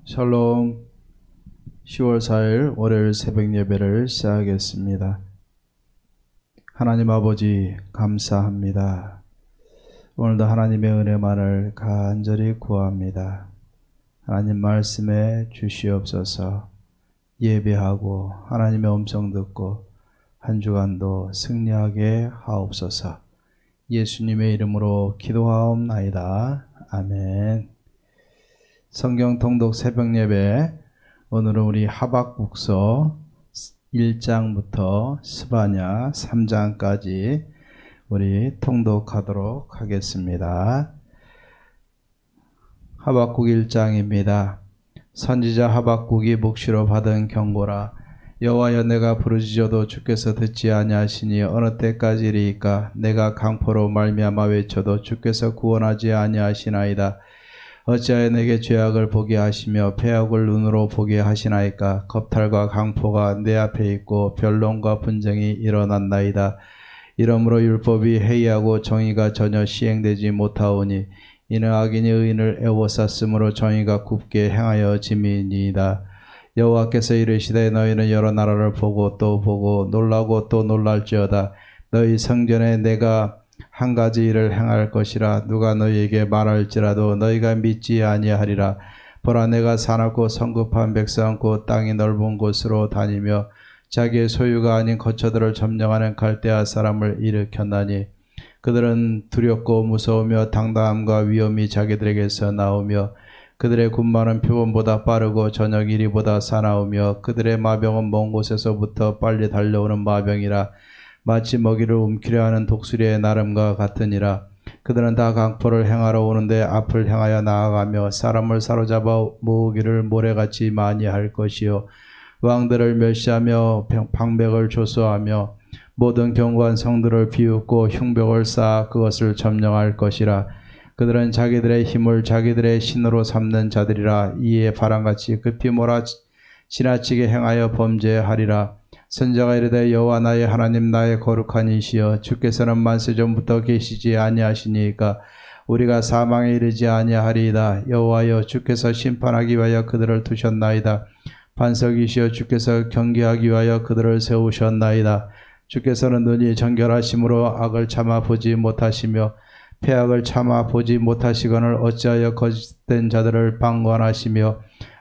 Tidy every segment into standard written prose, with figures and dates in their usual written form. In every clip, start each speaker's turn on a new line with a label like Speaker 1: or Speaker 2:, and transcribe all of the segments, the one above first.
Speaker 1: 샬롬. 10월 4일 월요일 새벽 예배를 시작하겠습니다. 하나님 아버지 감사합니다. 오늘도 하나님의 은혜만을 간절히 구합니다. 하나님 말씀에 주시옵소서. 예배하고 하나님의 음성 듣고 한 주간도 승리하게 하옵소서. 예수님의 이름으로 기도하옵나이다. 아멘. 성경 통독 새벽 예배, 오늘은 우리 하박국서 1장부터 스바냐 3장까지 우리 통독하도록 하겠습니다. 하박국 1장입니다. 선지자 하박국이 묵시로 받은 경고라. 여호와여, 내가 부르짖어도 주께서 듣지 아니하시니 어느 때까지리이까? 내가 강포로 말미암아 외쳐도 주께서 구원하지 아니하시나이다. 어찌하여 내게 죄악을 보게 하시며 패역을 눈으로 보게 하시나이까? 겁탈과 강포가 내 앞에 있고 변론과 분쟁이 일어났나이다. 이러므로 율법이 해이하고 정의가 전혀 시행되지 못하오니 이는 악인이 의인을 애워쌌으므로 정의가 굽게 행하여 짐이니이다. 여호와께서 이르시되 너희는 여러 나라를 보고 또 보고 놀라고 또 놀랄지어다. 너희 성전에 내가 한 가지 일을 행할 것이라. 누가 너희에게 말할지라도 너희가 믿지 아니하리라. 보라, 내가 사납고 성급한 백성 곧 땅이 넓은 곳으로 다니며 자기의 소유가 아닌 거처들을 점령하는 갈대아 사람을 일으켰나니 그들은 두렵고 무서우며 당당함과 위엄이 자기들에게서 나오며 그들의 군마는 표범보다 빠르고 저녁 이리보다 사나우며 그들의 마병은 먼 곳에서부터 빨리 달려오는 마병이라. 마치 먹이를 움키려 하는 독수리의 나름과 같으니라. 그들은 다 강포를 행하러 오는데 앞을 향하여 나아가며 사람을 사로잡아 모으기를 모래같이 많이 할 것이요, 왕들을 멸시하며 방백을 조소하며 모든 견고한 성들을 비웃고 흉벽을 쌓아 그것을 점령할 것이라. 그들은 자기들의 힘을 자기들의 신으로 삼는 자들이라. 이에 바람같이 급히 몰아 지나치게 행하여 범죄하리라. 선자가 이르되 여호와 나의 하나님, 나의 거룩한 이시여, 주께서는 만세전부터 계시지 아니하시니까 우리가 사망에 이르지 아니하리이다. 여호와여, 주께서 심판하기 위하여 그들을 두셨나이다. 반석이시여, 주께서 경계하기 위하여 그들을 세우셨나이다. 주께서는 눈이 정결하심으로 악을 참아 보지 못하시며 패악을 참아 보지 못하시거늘 어찌하여 거짓된 자들을 방관하시며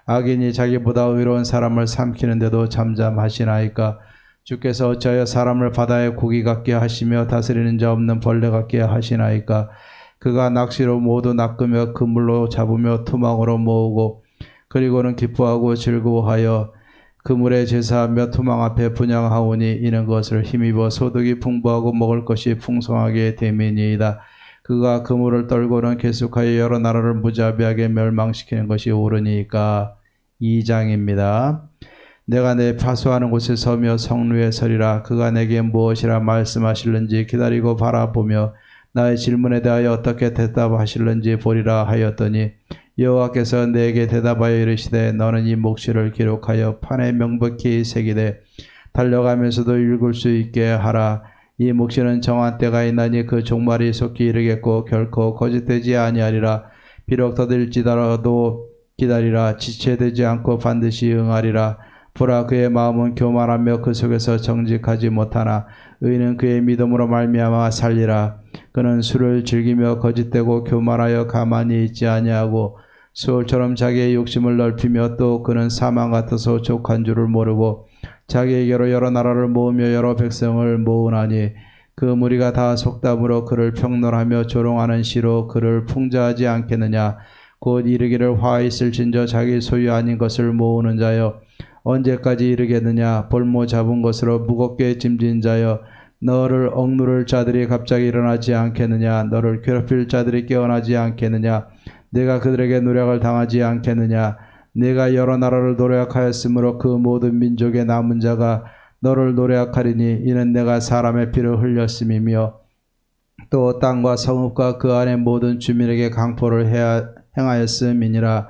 Speaker 1: 악인이 자기보다 의로운 사람을 삼키는데도 잠잠하시나이까? 주께서 어찌하여 사람을 바다의 고기 같게 하시며 다스리는 자 없는 벌레 같게 하시나이까? 그가 낚시로 모두 낚으며 그물로 잡으며 투망으로 모으고 그리고는 기뻐하고 즐거워하여 그물에 제사하며 투망 앞에 분향하오니 이는 것을 힘입어 소득이 풍부하고 먹을 것이 풍성하게 됨이니이다. 그가 그물을 떨고는 계속하여 여러 나라를 무자비하게 멸망시키는 것이 옳으니까. 2장입니다. 내가 내 파수하는 곳에 서며 성루에 서리라. 그가 내게 무엇이라 말씀하실는지 기다리고 바라보며 나의 질문에 대하여 어떻게 대답하실는지 보리라 하였더니 여호와께서 내게 대답하여 이르시되 너는 이 묵시를 기록하여 판에 명백히 새기되 달려가면서도 읽을 수 있게 하라. 이 묵시는 정한 때가 있나니 그 종말이 속히 이르겠고 결코 거짓되지 아니하리라. 비록 더딜지라도 기다리라. 지체되지 않고 반드시 응하리라. 보라, 그의 마음은 교만하며 그 속에서 정직하지 못하나 의인은 그의 믿음으로 말미암아 살리라. 그는 술을 즐기며 거짓되고 교만하여 가만히 있지 아니하고 수월처럼 자기의 욕심을 넓히며 또 그는 사망 같아서 족한 줄을 모르고 자기에게로 여러 나라를 모으며 여러 백성을 모으나니 그 무리가 다 속담으로 그를 평론하며 조롱하는 시로 그를 풍자하지 않겠느냐. 곧 이르기를 화 있을진저 자기 소유 아닌 것을 모으는 자여, 언제까지 이르겠느냐. 볼모 잡은 것으로 무겁게 짐진 자여, 너를 억누를 자들이 갑자기 일어나지 않겠느냐. 너를 괴롭힐 자들이 깨어나지 않겠느냐. 내가 그들에게 노력을 당하지 않겠느냐. 내가 여러 나라를 노력하였으므로 그 모든 민족의 남은 자가 너를 노력하리니 이는 내가 사람의 피를 흘렸음이며 또 땅과 성읍과 그 안의 모든 주민에게 강포를 행하였음이니라.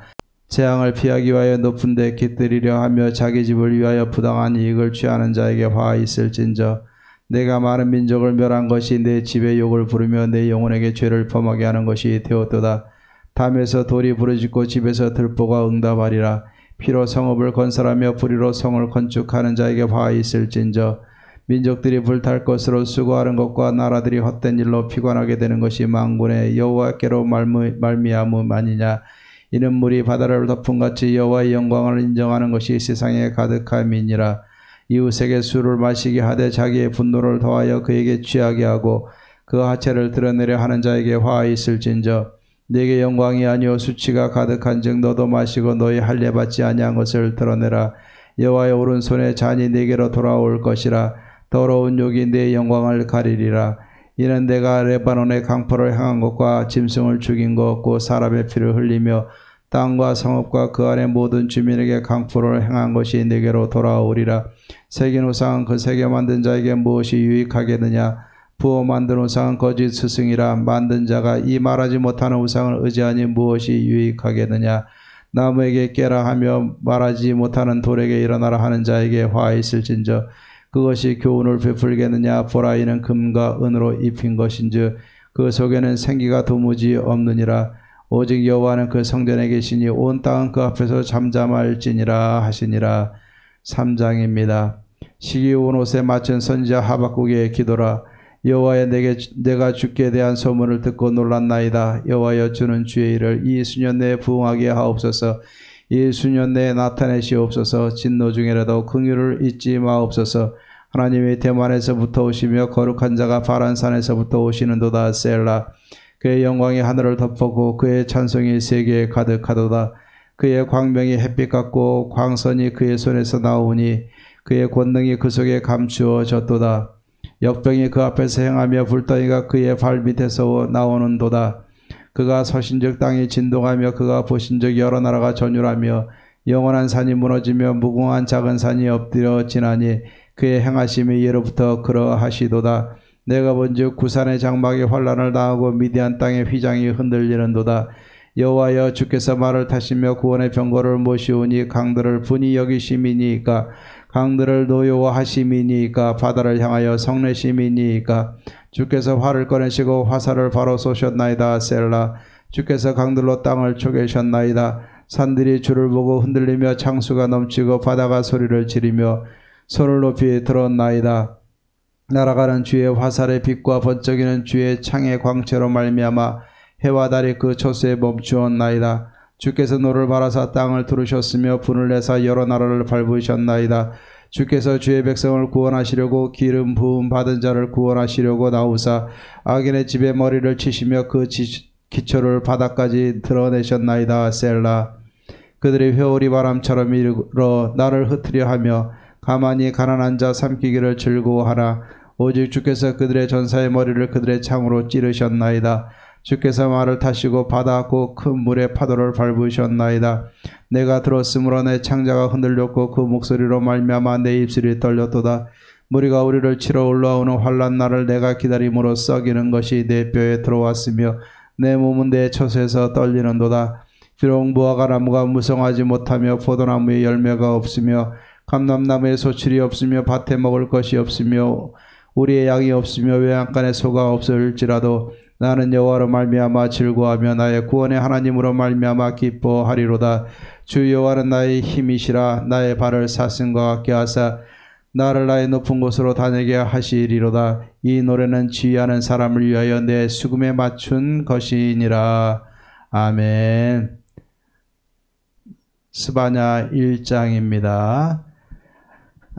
Speaker 1: 재앙을 피하기 위하여 높은 데 깃들이려 하며 자기 집을 위하여 부당한 이익을 취하는 자에게 화 있을진저 내가 많은 민족을 멸한 것이 내 집의 욕을 부르며 내 영혼에게 죄를 범하게 하는 것이 되었도다. 담에서 돌이 부르짖고 집에서 들보가 응답하리라. 피로 성읍을 건설하며 불의로 성을 건축하는 자에게 화 있을진저. 민족들이 불탈 것으로 수고하는 것과 나라들이 헛된 일로 피관하게 되는 것이 만군의 여호와께로 말미암음아니냐. 이는 물이 바다를 덮음같이 여호와의 영광을 인정하는 것이 세상에 가득함이니라. 이웃에게 술을 마시게 하되 자기의 분노를 더하여 그에게 취하게 하고 그 하체를 드러내려 하는 자에게 화 있을진저. 네게 영광이 아니오 수치가 가득한즉 너도 마시고 너희 할례 받지 아니한 것을 드러내라. 여호와의 오른손에 잔이 네게로 돌아올 것이라. 더러운 욕이 네 영광을 가리리라. 이는 내가 레바논의 강포를 향한 것과 짐승을 죽인 것 곧 사람의 피를 흘리며 땅과 성읍과 그 안의 모든 주민에게 강포를 행한 것이 네게로 돌아오리라. 새긴 우상은 그 새겨 만든 자에게 무엇이 유익하겠느냐. 부어 만든 우상은 거짓 스승이라. 만든 자가 이 말하지 못하는 우상을 의지하니 무엇이 유익하겠느냐. 나무에게 깨라 하며 말하지 못하는 돌에게 일어나라 하는 자에게 화 있을진저. 그것이 교훈을 베풀겠느냐. 보라, 이는 금과 은으로 입힌 것인즉 그 속에는 생기가 도무지 없느니라. 오직 여호와는 그 성전에 계시니 온 땅은 그 앞에서 잠잠할지니라 하시니라. 3장입니다. 시기 온 옷에 맞춘 선지자 하박국의 기도라. 여호와여, 내가 주께 대한 소문을 듣고 놀랐나이다. 여호와여, 주는 주의 일을 이 수년 내에 부응하게 하옵소서. 이 수년 내에 나타내시옵소서. 진노 중에라도 긍휼을 잊지 마옵소서. 하나님이 대만에서부터 오시며 거룩한 자가 바란산에서부터 오시는도다. 셀라. 그의 영광이 하늘을 덮었고 그의 찬송이 세계에 가득하도다. 그의 광명이 햇빛 같고 광선이 그의 손에서 나오니 그의 권능이 그 속에 감추어졌도다. 역병이 그 앞에서 행하며 불덩이가 그의 발밑에서 나오는도다. 그가 서신즉 땅이 진동하며 그가 보신즉 여러 나라가 전율하며 영원한 산이 무너지며 무궁한 작은 산이 엎드려지나니 그의 행하심이 예로부터 그러하시도다. 내가 본즉 구산의 장막이 환란을 당하고 미디안 땅의 휘장이 흔들리는도다. 여호와여, 주께서 말을 타시며 구원의 병거를 모시오니 강들을 분이 여기심이니이까. 강들을 노여워하심이니이까. 바다를 향하여 성내심이니이까. 주께서 활을 꺼내시고 화살을 바로 쏘셨나이다. 셀라. 주께서 강들로 땅을 쪼개셨나이다. 산들이 주를 보고 흔들리며 창수가 넘치고 바다가 소리를 지르며 손을 높이 들었나이다. 날아가는 주의 화살의 빛과 번쩍이는 주의 창의 광채로 말미암아 해와 달이 그 초수에 멈추었나이다. 주께서 노를 바라사 땅을 두르셨으며 분을 내사 여러 나라를 밟으셨나이다. 주께서 주의 백성을 구원하시려고 기름 부음 받은 자를 구원하시려고 나오사 악인의 집에 머리를 치시며 그 기초를 바닥까지 드러내셨나이다. 셀라. 그들이 회오리 바람처럼 일어 나를 흩으려 하며 가만히 가난한 자 삼키기를 즐거워하라. 오직 주께서 그들의 전사의 머리를 그들의 창으로 찌르셨나이다. 주께서 말을 타시고 바다 곧 큰 물의 파도를 밟으셨나이다. 내가 들었으므로 내 창자가 흔들렸고 그 목소리로 말미암아 내 입술이 떨렸도다. 무리가 우리를 치러 올라오는 환난 날을 내가 기다림으로 썩이는 것이 내 뼈에 들어왔으며 내 몸은 내 처소에서 떨리는도다. 비록 무화과 나무가 무성하지 못하며 포도나무에 열매가 없으며 감람나무에 소출이 없으며 밭에 먹을 것이 없으며 우리의 양이 없으며 외양간에 소가 없을지라도 나는 여호와로 말미암아 즐거워하며 나의 구원의 하나님으로 말미암아 기뻐하리로다. 주 여호와는 나의 힘이시라. 나의 발을 사슴과 같게 하사 나를 나의 높은 곳으로 다니게 하시리로다. 이 노래는 지휘하는 사람을 위하여 내 수금에 맞춘 것이니라. 아멘. 스바냐 1장입니다.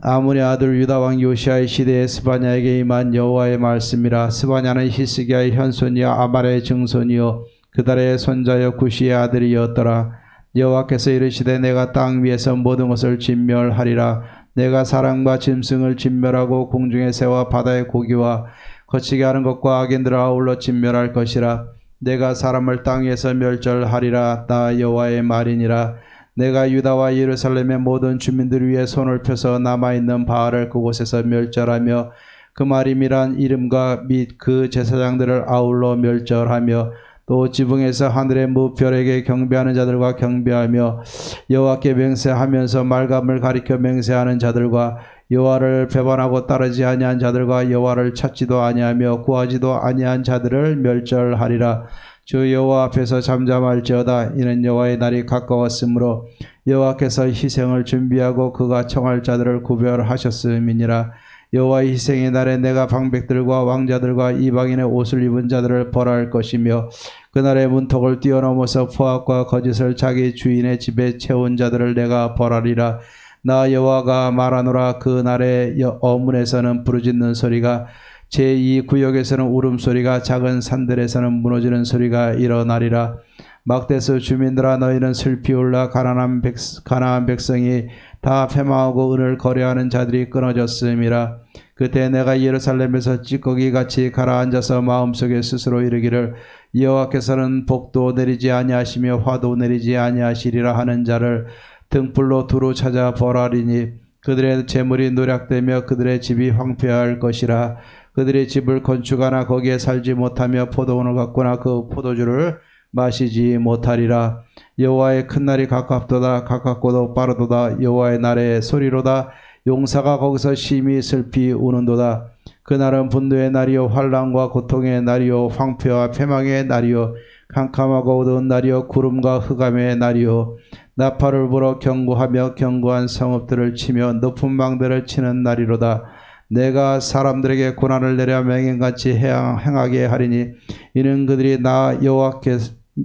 Speaker 1: 아몬의 아들 유다왕 요시아의 시대에 스바냐에게 임한 여호와의 말씀이라. 스바냐는 히스기야의 현손이요 아말의 증손이요 그달의 손자여 구시의 아들이었더라. 여호와께서 이르시되 내가 땅 위에서 모든 것을 진멸하리라. 내가 사람과 짐승을 진멸하고 공중의 새와 바다의 고기와 거치게 하는 것과 악인들을 아울러 진멸할 것이라. 내가 사람을 땅 위에서 멸절하리라. 나 여호와의 말이니라. 내가 유다와 예루살렘의 모든 주민들 위에 손을 펴서 남아있는 바알을 그곳에서 멸절하며 그 마림이란 이름과 및 그 제사장들을 아울러 멸절하며 또 지붕에서 하늘의 무별에게 경배하는 자들과 경배하며 여호와께 맹세하면서 말감을 가리켜 맹세하는 자들과 여호와를 배반하고 따르지 아니한 자들과 여호와를 찾지도 아니하며 구하지도 아니한 자들을 멸절하리라. 주 여호와 앞에서 잠잠할지어다. 이는 여호와의 날이 가까웠으므로 여호와께서 희생을 준비하고 그가 청할 자들을 구별하셨음이니라. 여호와의 희생의 날에 내가 방백들과 왕자들과 이방인의 옷을 입은 자들을 벌할 것이며 그날의 문턱을 뛰어넘어서 포악과 거짓을 자기 주인의 집에 채운 자들을 내가 벌하리라. 나 여호와가 말하노라. 그 날에 어문에서는 부르짖는 소리가, 제2구역에서는 울음소리가, 작은 산들에서는 무너지는 소리가 일어나리라. 막대스 주민들아, 너희는 슬피 울라. 가나안 백성이 다 패망하고 은을 거래하는 자들이 끊어졌음이라. 그때 내가 예루살렘에서 찌꺼기같이 가라앉아서 마음속에 스스로 이르기를, 여호와께서는 복도 내리지 아니하시며 화도 내리지 아니하시리라 하는 자를 등불로 두루 찾아 벌하리니 그들의 재물이 노략되며 그들의 집이 황폐할 것이라. 그들의 집을 건축하나 거기에 살지 못하며 포도원을 갖거나 그 포도주를 마시지 못하리라. 여호와의 큰 날이 가깝도다. 가깝고도 빠르도다. 여호와의 날의 소리로다. 용사가 거기서 심히 슬피 우는도다. 그날은 분노의 날이요 환난과 고통의 날이요 황폐와 패망의 날이요 캄캄하고 어두운 날이요 구름과 흑암의 날이요 나팔을 불어 경고하며 견고한 성읍들을 치며 높은 망대를 치는 날이로다. 내가 사람들에게 고난을 내려 맹인같이 행하게 하리니 이는 그들이 나 여호와께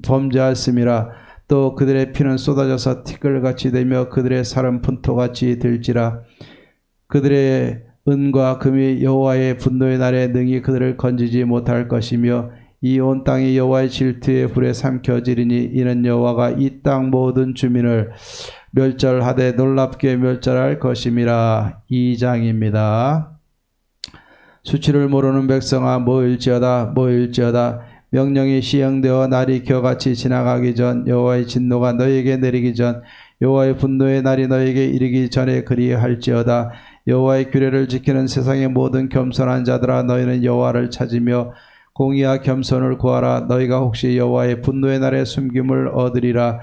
Speaker 1: 범죄하였음이라. 또 그들의 피는 쏟아져서 티끌같이 되며 그들의 살은 분토같이 될지라. 그들의 은과 금이 여호와의 분노의 날에 능히 그들을 건지지 못할 것이며 이 온 땅이 여호와의 질투의 불에 삼켜지리니 이는 여호와가 이 땅 모든 주민을 멸절하되 놀랍게 멸절할 것임이라. 2장입니다. 수치를 모르는 백성아, 모일지어다 모일지어다. 명령이 시행되어 날이 겨같이 지나가기 전, 여호와의 진노가 너희에게 내리기 전, 여호와의 분노의 날이 너희에게 이르기 전에 그리할지어다. 여호와의 규례를 지키는 세상의 모든 겸손한 자들아, 너희는 여호와를 찾으며 공의와 겸손을 구하라. 너희가 혹시 여호와의 분노의 날에 숨김을 얻으리라.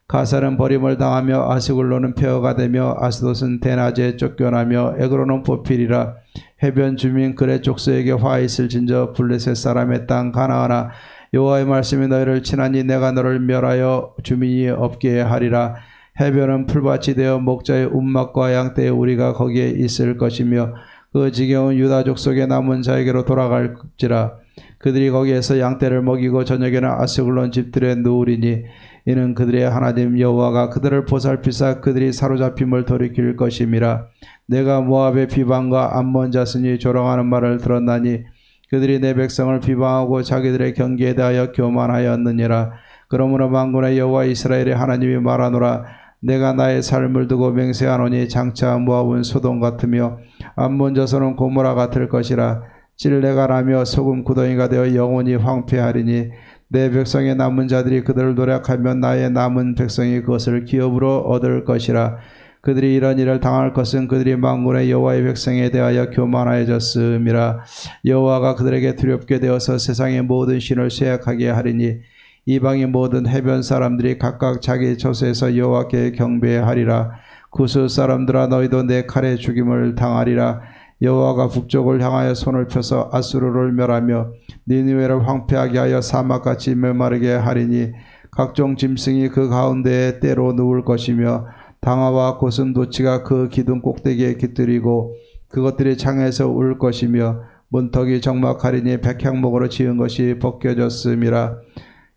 Speaker 1: 가살은 버림을 당하며 아스글론은 폐허가 되며 아스돗은 대낮에 쫓겨나며 에그로는 뽑히리라. 해변 주민 그레 족속에게 화 있을진저 블레셋 사람의 땅 가나안아, 여호와의 말씀이 너희를 치나니 내가 너를 멸하여 주민이 없게 하리라. 해변은 풀밭이 되어 목자의 움막과 양떼의 우리가 거기에 있을 것이며 그 지경은 유다 족속의 남은 자에게로 돌아갈지라. 그들이 거기에서 양떼를 먹이고 저녁에는 아스글론 집들에 누우리니 이는 그들의 하나님 여호와가 그들을 보살피사 그들이 사로잡힘을 돌이킬 것임이라. 내가 모압의 비방과 암몬 자손이 조롱하는 말을 들었나니 그들이 내 백성을 비방하고 자기들의 경계에 대하여 교만하였느니라. 그러므로 만군의 여호와 이스라엘의 하나님이 말하노라. 내가 나의 삶을 두고 맹세하노니 장차 모압은 소돔 같으며 암몬 자손은 고모라 같을 것이라. 찔레가 나며 소금 구덩이가 되어 영원히 황폐하리니 내 백성의 남은 자들이 그들을 노력하면 나의 남은 백성이 그것을 기업으로 얻을 것이라. 그들이 이런 일을 당할 것은 그들이 만군의 여호와의 백성에 대하여 교만하여졌음이라. 여호와가 그들에게 두렵게 되어서 세상의 모든 신을 쇠약하게 하리니 이방의 모든 해변 사람들이 각각 자기 처소에서 여호와께 경배하리라. 구스 사람들아, 너희도 내 칼에 죽임을 당하리라. 여호와가 북쪽을 향하여 손을 펴서 아수르를 멸하며 니느웨를 황폐하게 하여 사막같이 메마르게 하리니 각종 짐승이 그 가운데에 때로 누울 것이며 당화와 고슴도치가 그 기둥 꼭대기에 깃들이고 그것들이 창에서 울 것이며 문턱이 적막하리니 백향목으로 지은 것이 벗겨졌음이라.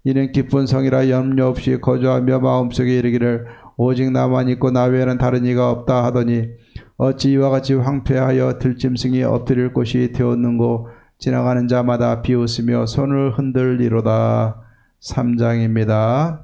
Speaker 1: 이는 기쁜 성이라 염려 없이 거주하며 마음속에 이르기를 오직 나만 있고 나 외에는 다른 이가 없다 하더니 어찌 이와 같이 황폐하여 들짐승이 엎드릴 곳이 되었는고. 지나가는 자마다 비웃으며 손을 흔들리로다. 3장입니다.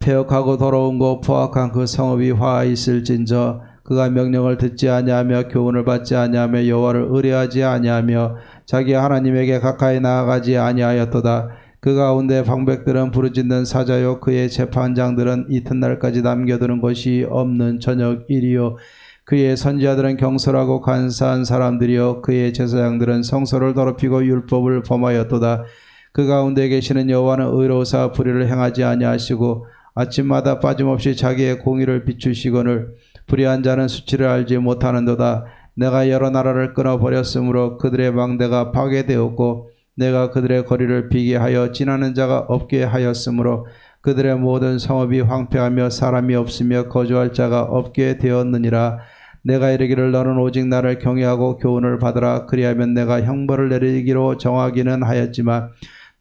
Speaker 1: 폐역하고 더러운 곳 포악한 그 성읍이 화 있을진저, 그가 명령을 듣지 아니하며 교훈을 받지 아니하며 여호와를 의뢰하지 아니하며 자기 하나님에게 가까이 나아가지 아니하였도다. 그 가운데 방백들은 부르짖는 사자요 그의 재판장들은 이튿날까지 남겨두는 것이 없는 저녁 일이요 그의 선지자들은 경솔하고 간사한 사람들이요 그의 제사장들은 성소를 더럽히고 율법을 범하였도다. 그 가운데 계시는 여호와는 의로우사 불의를 행하지 아니하시고 아침마다 빠짐없이 자기의 공의를 비추시거늘 불의한 자는 수치를 알지 못하는도다. 내가 여러 나라를 끊어버렸으므로 그들의 망대가 파괴되었고 내가 그들의 거리를 비게 하여 지나는 자가 없게 하였으므로 그들의 모든 성읍이 황폐하며 사람이 없으며 거주할 자가 없게 되었느니라. 내가 이르기를 너는 오직 나를 경외하고 교훈을 받으라. 그리하면 내가 형벌을 내리기로 정하기는 하였지만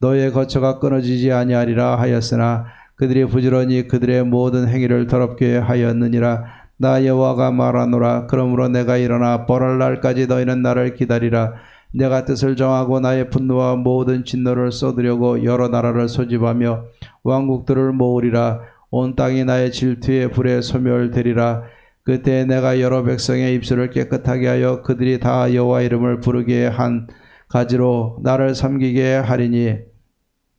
Speaker 1: 너의 거처가 끊어지지 아니하리라 하였으나 그들이 부지런히 그들의 모든 행위를 더럽게 하였느니라. 나 여호와가 말하노라. 그러므로 내가 일어나 벌할 날까지 너희는 나를 기다리라. 내가 뜻을 정하고 나의 분노와 모든 진노를 쏟으려고 여러 나라를 소집하며 왕국들을 모으리라. 온 땅이 나의 질투의 불에 소멸되리라. 그때 내가 여러 백성의 입술을 깨끗하게 하여 그들이 다 여호와 이름을 부르게 한 가지로 나를 섬기게 하리니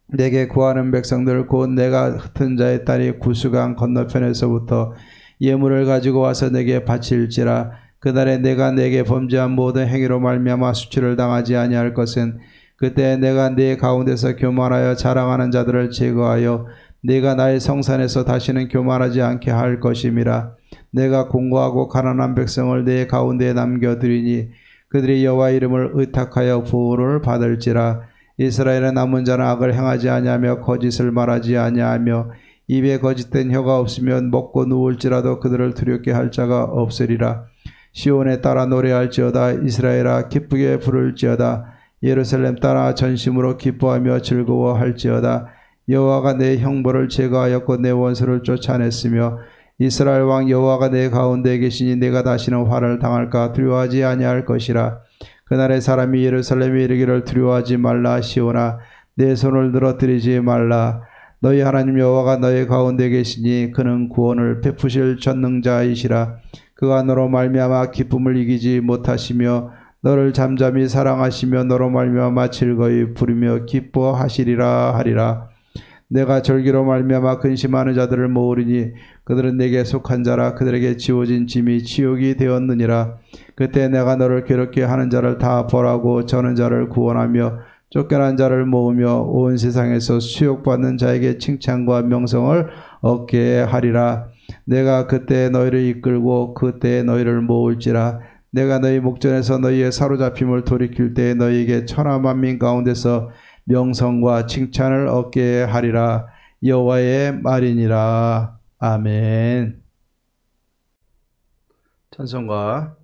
Speaker 1: 내게 구하는 백성들 곧 내가 흩은 자의 딸이 구수강 건너편에서부터 예물을 가지고 와서 내게 바칠지라. 그날에 내가 내게 범죄한 모든 행위로 말미암아 수치를 당하지 아니할 것은 그때 내가 네 가운데서 교만하여 자랑하는 자들을 제거하여 네가 나의 성산에서 다시는 교만하지 않게 할 것임이라. 내가 공고하고 가난한 백성을 네 가운데에 남겨두리니 그들이 여호와 이름을 의탁하여 보호를 받을지라. 이스라엘의 남은 자는 악을 행하지 아니하며 거짓을 말하지 아니하며 입에 거짓된 혀가 없으면 먹고 누울지라도 그들을 두렵게 할 자가 없으리라. 시온에 따라 노래할지어다. 이스라엘아 기쁘게 부를지어다. 예루살렘 따라 전심으로 기뻐하며 즐거워할지어다. 여호와가 내 형벌을 제거하였고 내 원수를 쫓아냈으며 이스라엘 왕 여호와가 내 가운데 계시니 내가 다시는 화를 당할까 두려워하지 아니할 것이라. 그날에 사람이 예루살렘에 이르기를 두려워하지 말라. 시온아 내 손을 늘어뜨리지 말라. 너희 하나님 여호와가 너희 가운데 계시니 그는 구원을 베푸실 전능자이시라. 그가 너로 말미암아 기쁨을 이기지 못하시며 너를 잠잠히 사랑하시며 너로 말미암아 즐거이 부르며 기뻐하시리라 하리라. 내가 절기로 말미암아 근심하는 자들을 모으리니 그들은 내게 속한 자라. 그들에게 지워진 짐이 치욕이 되었느니라. 그때 내가 너를 괴롭게 하는 자를 다 벌하고 저는 자를 구원하며 쫓겨난 자를 모으며 온 세상에서 수욕받는 자에게 칭찬과 명성을 얻게 하리라. 내가 그때 너희를 이끌고 그때 너희를 모을지라. 내가 너희 목전에서 너희의 사로잡힘을 돌이킬 때에 너희에게 천하 만민 가운데서 명성과 칭찬을 얻게 하리라. 여호와의 말이니라. 아멘. 찬송가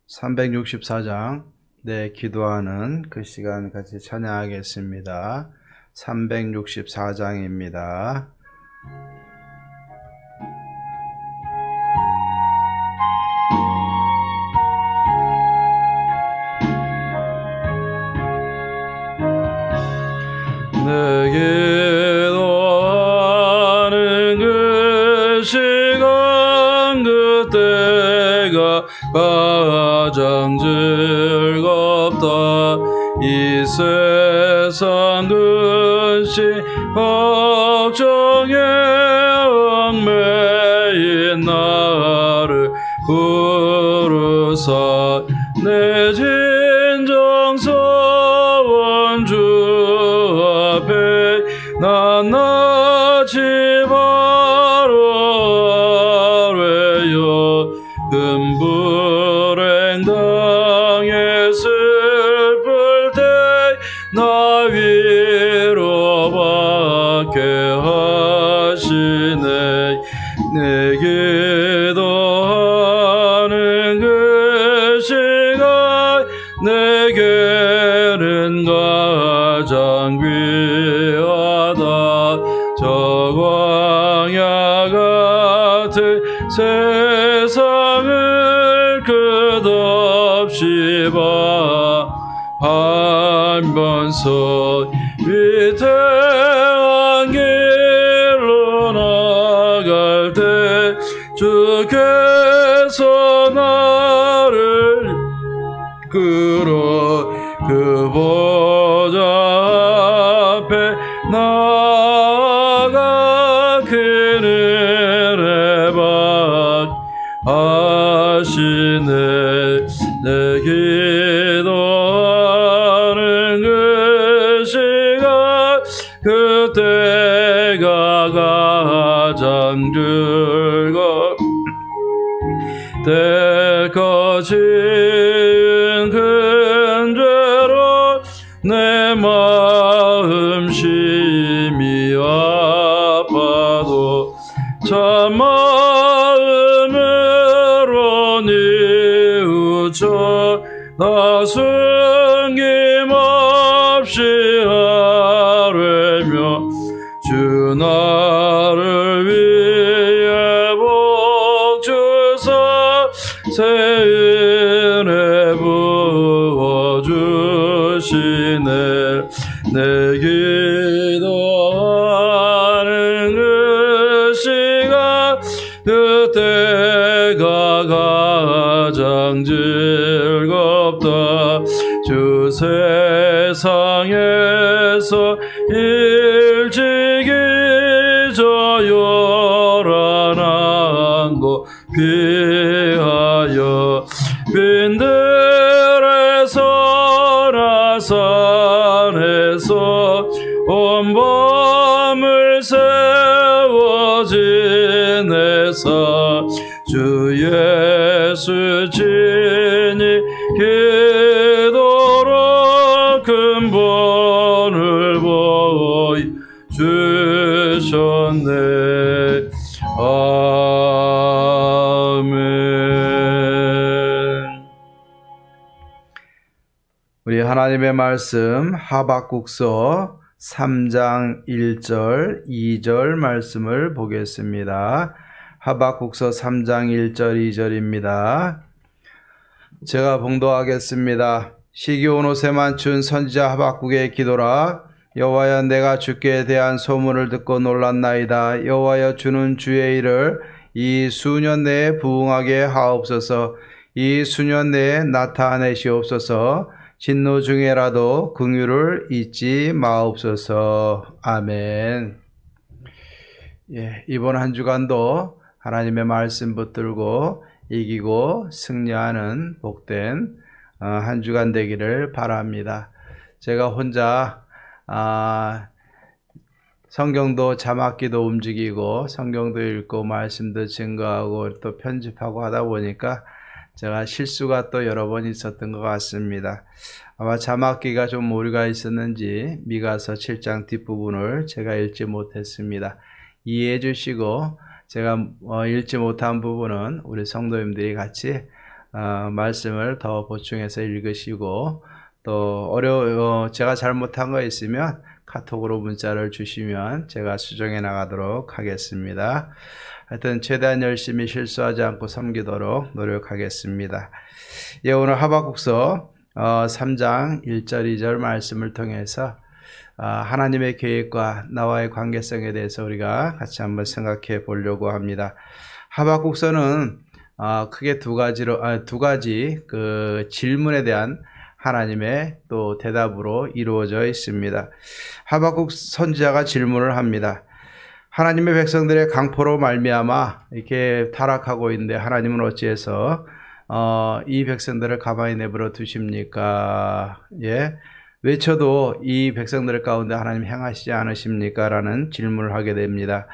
Speaker 1: 364장 내 기도하는 그 시간 같이 찬양하겠습니다. 364장입니다. 내 기도하는 그 시간 그때가 가장 즐겁다. 이 세상 근심 걱정에 얽매인 나를 부르사 내 진정서원 주 앞에 낱낱이 바로 아뢰어 금불행 당해 슬플 때 나 위로받게 하시네. 내 기도하는 그 시간 내게는 가장 귀하다. 저 광야 같은 세상을 끝없이 한번서 위태한 길로 나갈 때 주께서 나를 끌어 그 보좌 앞에 나아가 그늘에 박하시네. 내 기도하는 그 시간 그때가 가장 즐거워. 때까지 큰 죄로 내 맘
Speaker 2: 참 마음으로 뉘우쳐 나 숨김없이 아뢰며 주 나를 위해 복 주사 새 은혜 부어 주시네. 내 기도하는 그 시간 그때가 가장 즐겁다. 주 세상에서 일찍이 저 요란한 곳 피하여 빈들에서 나산에서 온 밤을 세워 지내사 주 예수 친히 기도로 큰 본을 보이 주셨네. 아멘.
Speaker 1: 우리 하나님의 말씀 하박국서 3장 1절 2절 말씀을 보겠습니다. 하박국서 3장 1절 2절입니다. 제가 봉독하겠습니다. 시기 온 옷에 맞춘 선지자 하박국의 기도라. 여호와여, 내가 주께 대한 소문을 듣고 놀랐나이다. 여호와여, 주는 주의 일을 이 수년 내에 부응하게 하옵소서. 이 수년 내에 나타내시옵소서. 진노 중에라도 긍휼을 잊지 마옵소서. 아멘. 이번 한 주간도 하나님의 말씀 붙들고 이기고 승리하는 복된 한 주간 되기를 바랍니다. 제가 혼자 성경도 자막기도 움직이고 성경도 읽고 말씀도 증거하고 또 편집하고 하다 보니까 제가 실수가 또 여러 번 있었던 것 같습니다. 아마 자막기가 좀 오류가 있었는지 미가서 7장 뒷부분을 제가 읽지 못했습니다. 이해해 주시고 제가 읽지 못한 부분은 우리 성도님들이 같이 말씀을 더 보충해서 읽으시고 또 제가 잘못한 거 있으면 카톡으로 문자를 주시면 제가 수정해 나가도록 하겠습니다. 하여튼 최대한 열심히 실수하지 않고 섬기도록 노력하겠습니다. 오늘 하박국서 3장 1절 2절 말씀을 통해서 하나님의 계획과 나와의 관계성에 대해서 우리가 같이 한번 생각해 보려고 합니다. 하박국서는 크게 두 가지 그 질문에 대한 하나님의 또 대답으로 이루어져 있습니다. 하박국 선지자가 질문을 합니다. 하나님의 백성들의 강포로 말미암아 이렇게 타락하고 있는데 하나님은 어찌해서 이 백성들을 가만히 내버려 두십니까? 외쳐도 이 백성들 가운데 하나님 행하시지 않으십니까? 라는 질문을 하게 됩니다.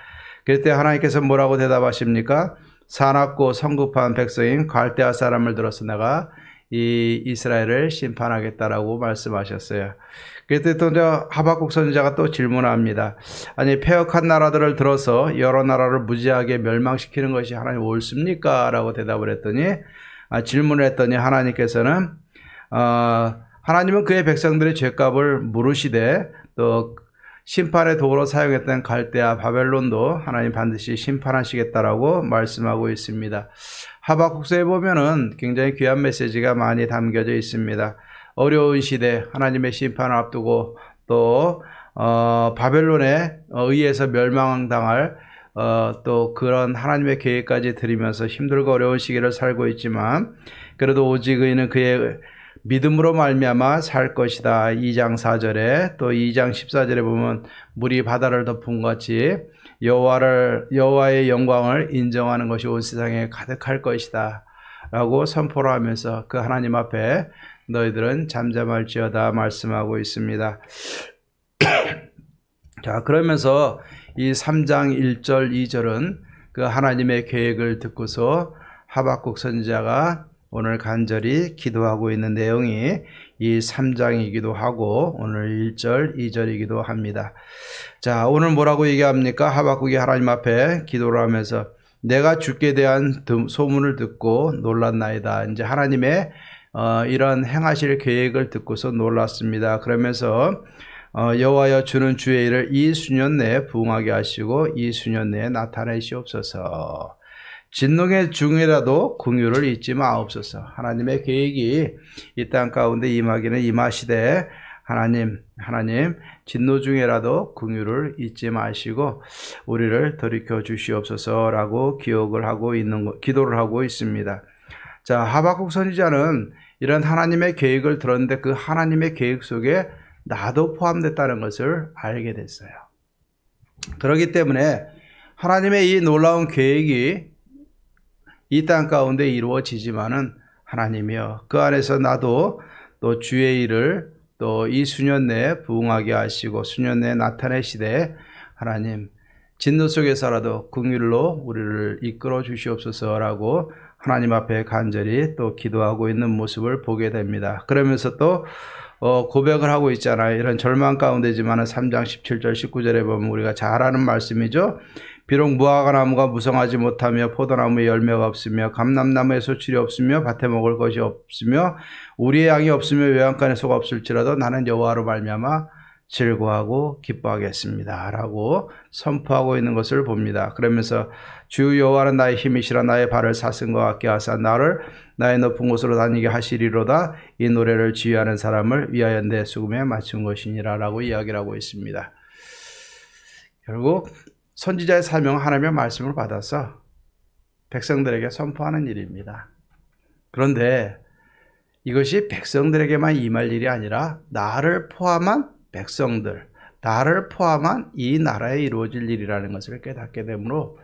Speaker 1: 그럴 때 하나님께서 뭐라고 대답하십니까? 사납고 성급한 백성인 갈대아 사람을 들어서 내가 이 이스라엘을 심판하겠다라고 말씀하셨어요. 그때 또 하박국 선지자가 또 질문합니다. 아니, 패역한 나라들을 들어서 여러 나라를 무지하게 멸망시키는 것이 하나님 옳습니까? 라고 대답을 했더니 질문을 했더니 하나님께서는 하나님은 그의 백성들의 죄값을 물으시되 또 심판의 도구로 사용했던 갈대아 바벨론도 하나님 반드시 심판하시겠다라고 말씀하고 있습니다. 하박국서에 보면은 굉장히 귀한 메시지가 많이 담겨져 있습니다. 어려운 시대 하나님의 심판을 앞두고 또 바벨론에 의해서 멸망당할 또 그런 하나님의 계획까지 들이면서 힘들고 어려운 시기를 살고 있지만 그래도 오직 의인은 그의 믿음으로 말미암아 살 것이다. 2장 4절에 또 2장 14절에 보면 물이 바다를 덮은 것 같이 여호와의 영광을 인정하는 것이 온 세상에 가득할 것이다 라고 선포를 하면서 그 하나님 앞에 너희들은 잠잠할지어다 말씀하고 있습니다. 자, 그러면서 이 3장 1절 2절은 그 하나님의 계획을 듣고서 하박국 선지자가 오늘 간절히 기도하고 있는 내용이 이 3장이기도 하고 오늘 1절, 2절이기도 합니다. 자, 오늘 뭐라고 얘기합니까? 하박국이 하나님 앞에 기도를 하면서 내가 주께 대한 소문을 듣고 놀랐나이다. 이제 하나님의 이런 행하실 계획을 듣고서 놀랐습니다. 그러면서 여호와여 주는 주의 일을 이 수년 내에 부응하게 하시고 이 수년 내에 나타내시옵소서. 진노의 중이라도 긍휼을 잊지 마옵소서. 하나님의 계획이 이 땅 가운데 임하기는 임하시되 하나님 진노 중에라도 긍휼을 잊지 마시고 우리를 돌이켜 주시옵소서라고 기도를 하고 있습니다. 자, 하박국 선지자는 이런 하나님의 계획을 들었는데 그 하나님의 계획 속에 나도 포함됐다는 것을 알게 됐어요. 그렇기 때문에 하나님의 이 놀라운 계획이 이 땅 가운데 이루어지지만은 하나님이여 그 안에서 나도 또 주의 일을 또 이 수년 내에 부응하게 하시고 수년 내에 나타내시되 하나님 진노 속에서라도 긍휼로 우리를 이끌어 주시옵소서라고 하나님 앞에 간절히 또 기도하고 있는 모습을 보게 됩니다. 그러면서 또 고백을 하고 있잖아요. 이런 절망 가운데지만 3장 17절 19절에 보면 우리가 잘 아는 말씀이죠. 비록 무화과나무가 무성하지 못하며 포도나무에 열매가 없으며 감람나무에 소출이 없으며 밭에 먹을 것이 없으며 우리의 양이 없으며 외양간에 소가 없을지라도 나는 여호와로 말미암아 즐거워하고 기뻐하겠습니다 라고 선포하고 있는 것을 봅니다. 그러면서 주 여호와는 나의 힘이시라 나의 발을 사슴과 같게 하사 나를 나의 높은 곳으로 다니게 하시리로다. 이 노래를 지휘하는 사람을 위하여 내 수금에 맞춘 것이니라 라고 이야기를 하고 있습니다. 결국 선지자의 사명은 하나님의 말씀을 받아서 백성들에게 선포하는 일입니다. 그런데 이것이 백성들에게만 임할 일이 아니라 나를 포함한 백성들, 나를 포함한 이 나라에 이루어질 일이라는 것을 깨닫게 되므로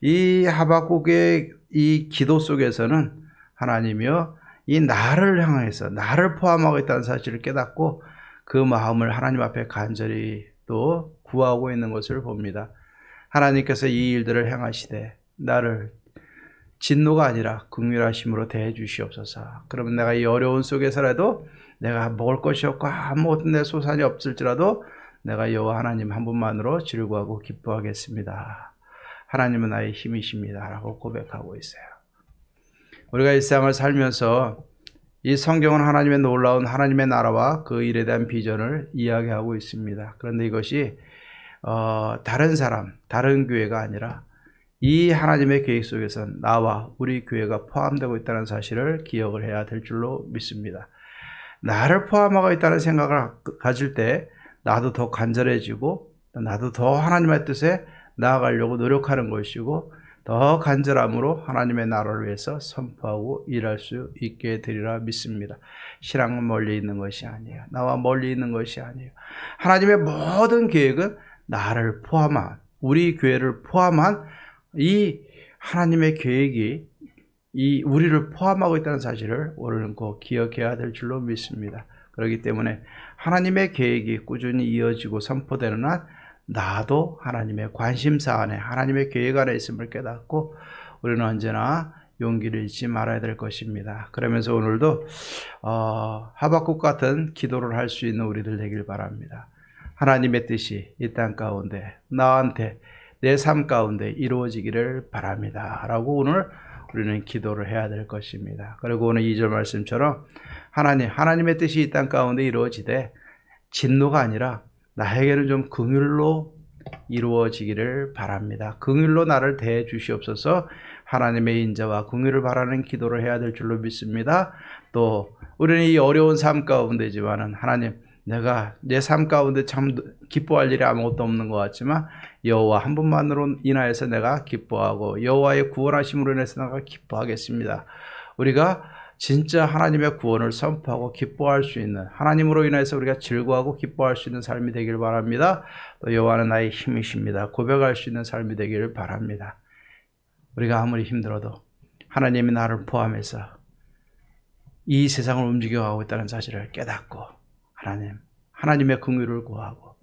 Speaker 1: 이 하박국의 이 기도 속에서는 하나님이여 이 나를 향해서 나를 포함하고 있다는 사실을 깨닫고 그 마음을 하나님 앞에 간절히 또 구하고 있는 것을 봅니다. 하나님께서 이 일들을 행하시되 나를 진노가 아니라 긍휼하심으로 대해 주시옵소서. 그러면 내가 이 어려운 속에서라도 내가 먹을 것이 없고 아무것도 내 소산이 없을지라도 내가 여호와 하나님 한 분만으로 즐거워하고 기뻐하겠습니다. 하나님은 나의 힘이십니다 라고 고백하고 있어요. 우리가 일상을 살면서 이 성경은 하나님의 놀라운 하나님의 나라와 그 일에 대한 비전을 이야기하고 있습니다. 그런데 이것이 다른 사람, 다른 교회가 아니라 이 하나님의 계획 속에서 나와 우리 교회가 포함되고 있다는 사실을 기억을 해야 될 줄로 믿습니다. 나를 포함하고 있다는 생각을 가질 때 나도 더 간절해지고 나도 더 하나님의 뜻에 나아가려고 노력하는 것이고 더 간절함으로 하나님의 나라를 위해서 선포하고 일할 수 있게 되리라 믿습니다. 신앙은 멀리 있는 것이 아니에요. 나와 멀리 있는 것이 아니에요. 하나님의 모든 계획은 나를 포함한 우리 교회를 포함한 이 하나님의 계획이 이 우리를 포함하고 있다는 사실을 오늘은 꼭 기억해야 될 줄로 믿습니다. 그렇기 때문에 하나님의 계획이 꾸준히 이어지고 선포되는 한 나도 하나님의 관심사 안에 하나님의 계획 안에 있음을 깨닫고 우리는 언제나 용기를 잃지 말아야 될 것입니다. 그러면서 오늘도 하박국 같은 기도를 할 수 있는 우리들 되길 바랍니다. 하나님의 뜻이 이 땅 가운데 나한테 내 삶 가운데 이루어지기를 바랍니다 라고 오늘 우리는 기도를 해야 될 것입니다. 그리고 오늘 2절 말씀처럼 하나님의 뜻이 이 땅 가운데 이루어지되 진노가 아니라 나에게는 좀 긍휼로 이루어지기를 바랍니다. 긍휼로 나를 대해 주시옵소서. 하나님의 인자와 긍휼을 바라는 기도를 해야 될 줄로 믿습니다. 또 우리는 이 어려운 삶 가운데지만은 하나님 내가 내 삶 가운데 참 기뻐할 일이 아무것도 없는 것 같지만 여호와 한 분만으로 인하여서 내가 기뻐하고 여호와의 구원하심으로 인해서 내가 기뻐하겠습니다. 우리가 진짜 하나님의 구원을 선포하고 기뻐할 수 있는 하나님으로 인해서 우리가 즐거워하고 기뻐할 수 있는 삶이 되길 바랍니다. 또 여호와는 나의 힘이십니다. 고백할 수 있는 삶이 되기를 바랍니다. 우리가 아무리 힘들어도 하나님이 나를 포함해서 이 세상을 움직여가고 있다는 사실을 깨닫고 하나님의 긍휼을 구하고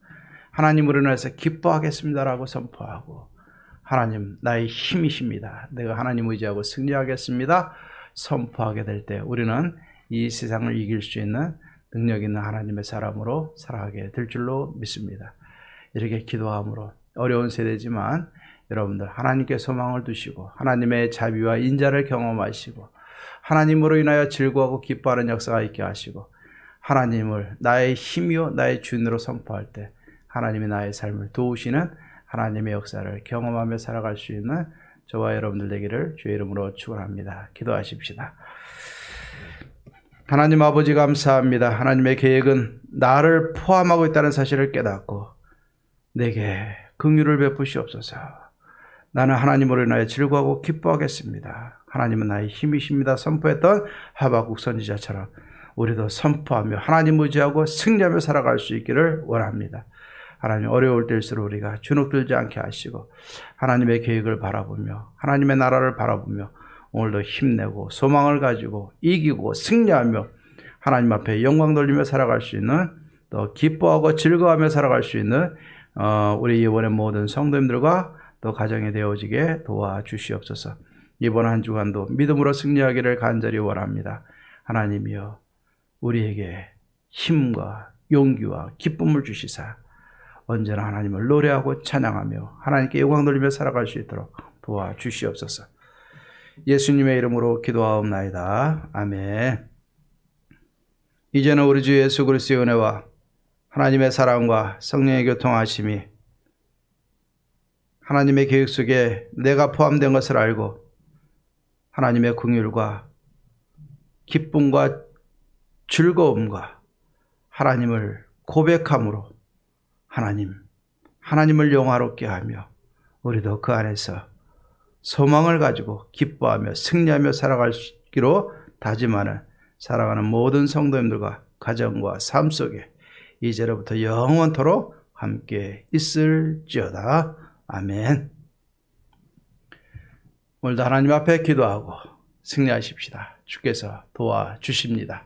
Speaker 1: 하나님으로 인해서 기뻐하겠습니다라고 선포하고 하나님 나의 힘이십니다. 내가 하나님 의지하고 승리하겠습니다. 선포하게 될 때 우리는 이 세상을 이길 수 있는 능력 있는 하나님의 사람으로 살아가게 될 줄로 믿습니다. 이렇게 기도함으로 어려운 세대지만 여러분들 하나님께 소망을 두시고 하나님의 자비와 인자를 경험하시고 하나님으로 인하여 즐거워하고 기뻐하는 역사가 있게 하시고 하나님을 나의 힘이요 나의 주인으로 선포할 때 하나님이 나의 삶을 도우시는 하나님의 역사를 경험하며 살아갈 수 있는 저와 여러분들 되기를 주의 이름으로 축원합니다. 기도하십시다. 하나님 아버지 감사합니다. 하나님의 계획은 나를 포함하고 있다는 사실을 깨닫고 내게 긍휼을 베푸시옵소서. 나는 하나님으로 인하여 즐거워하고 기뻐하겠습니다. 하나님은 나의 힘이십니다. 선포했던 하박국 선지자처럼 우리도 선포하며 하나님 의지하고 승리하며 살아갈 수 있기를 원합니다. 하나님 어려울 때일수록 우리가 주눅들지 않게 하시고 하나님의 계획을 바라보며 하나님의 나라를 바라보며 오늘도 힘내고 소망을 가지고 이기고 승리하며 하나님 앞에 영광 돌리며 살아갈 수 있는 또 기뻐하고 즐거워하며 살아갈 수 있는 우리 이번의 모든 성도님들과 또 가정이 되어지게 도와주시옵소서. 이번 한 주간도 믿음으로 승리하기를 간절히 원합니다. 하나님이여 우리에게 힘과 용기와 기쁨을 주시사 언제나 하나님을 노래하고 찬양하며 하나님께 영광 돌리며 살아갈 수 있도록 도와주시옵소서. 예수님의 이름으로 기도하옵나이다. 아멘. 이제는 우리 주 예수 그리스도의 은혜와 하나님의 사랑과 성령의 교통하심이 하나님의 계획 속에 내가 포함된 것을 알고 하나님의 긍휼과 기쁨과 즐거움과 하나님을 고백함으로 하나님을 영화롭게 하며 우리도 그 안에서 소망을 가지고 기뻐하며 승리하며 살아가기로 다짐하는 살아가는 모든 성도님들과 가정과 삶 속에 이제로부터 영원토록 함께 있을지어다. 아멘. 오늘도 하나님 앞에 기도하고 승리하십시다. 주께서 도와주십니다.